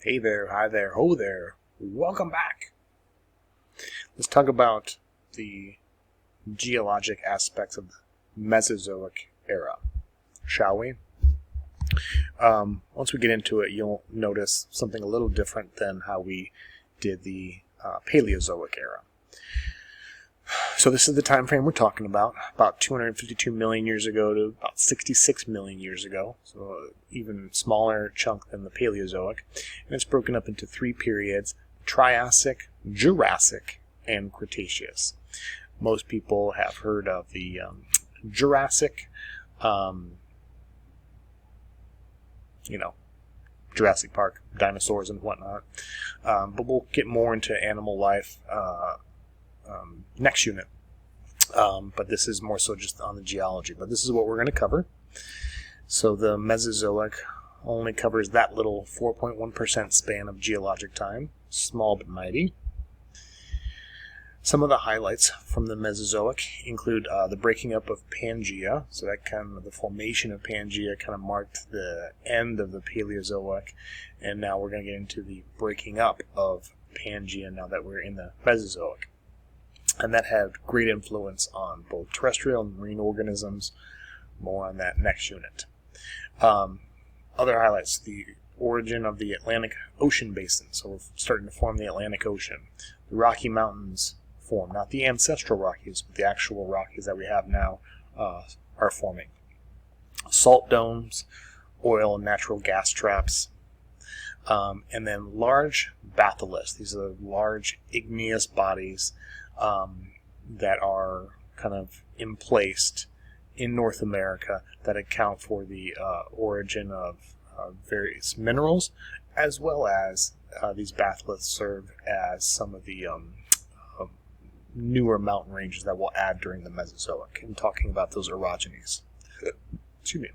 Hey there, hi there, ho there. Welcome back. Let's talk about the geologic aspects of the Mesozoic era, shall we? Once we get into it, you'll notice something a little different than how we did the Paleozoic era. So this is the time frame we're talking about 252 million years ago to about 66 million years ago, so an even smaller chunk than the Paleozoic. And it's broken up into three periods: Triassic, Jurassic, and Cretaceous. Most people have heard of the Jurassic, Jurassic Park, dinosaurs and whatnot. But we'll get more into animal life next unit. But this is more so just on the geology. But this is what we're going to cover. So the Mesozoic only covers that little 4.1% span of geologic time. Small but mighty. Some of the highlights from the Mesozoic include the breaking up of Pangaea. So that the formation of Pangaea kind of marked the end of the Paleozoic. And now we're going to get into the breaking up of Pangaea now that we're in the Mesozoic. And that had great influence on both terrestrial and marine organisms. More on that next unit. Other highlights: the origin of the Atlantic Ocean basin. So we're starting to form the Atlantic Ocean. The Rocky Mountains form, not the ancestral Rockies, but the actual Rockies that we have now are forming. Salt domes, oil and natural gas traps, and then large batholiths. These are large igneous bodies that are kind of emplaced in North America that account for the origin of various minerals, as well as these batholiths serve as some of the newer mountain ranges that we'll add during the Mesozoic, and talking about those orogenies. Excuse me.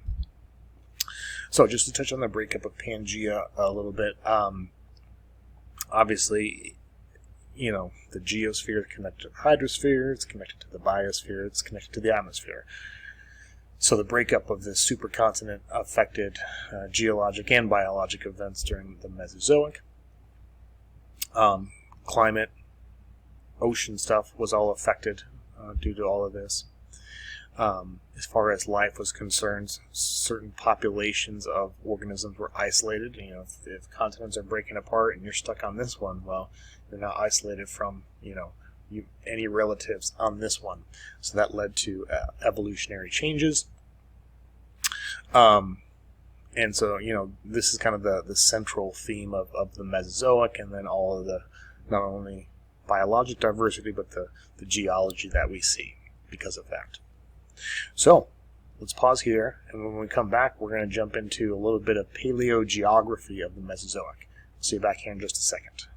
So just to touch on the breakup of Pangaea a little bit, obviously, the geosphere is connected to the hydrosphere, it's connected to the biosphere, it's connected to the atmosphere. So the breakup of this supercontinent affected geologic and biologic events during the Mesozoic. Climate, ocean stuff was all affected due to all of this. As far as life was concerned, certain populations of organisms were isolated. If continents are breaking apart and you're stuck on this one, well, you're not isolated from, any relatives on this one. So that led to evolutionary changes. And so, this is kind of the central theme of the Mesozoic, and then all of the, not only biologic diversity, but the geology that we see because of that. So, let's pause here, and when we come back, we're going to jump into a little bit of paleogeography of the Mesozoic. See you back here in just a second.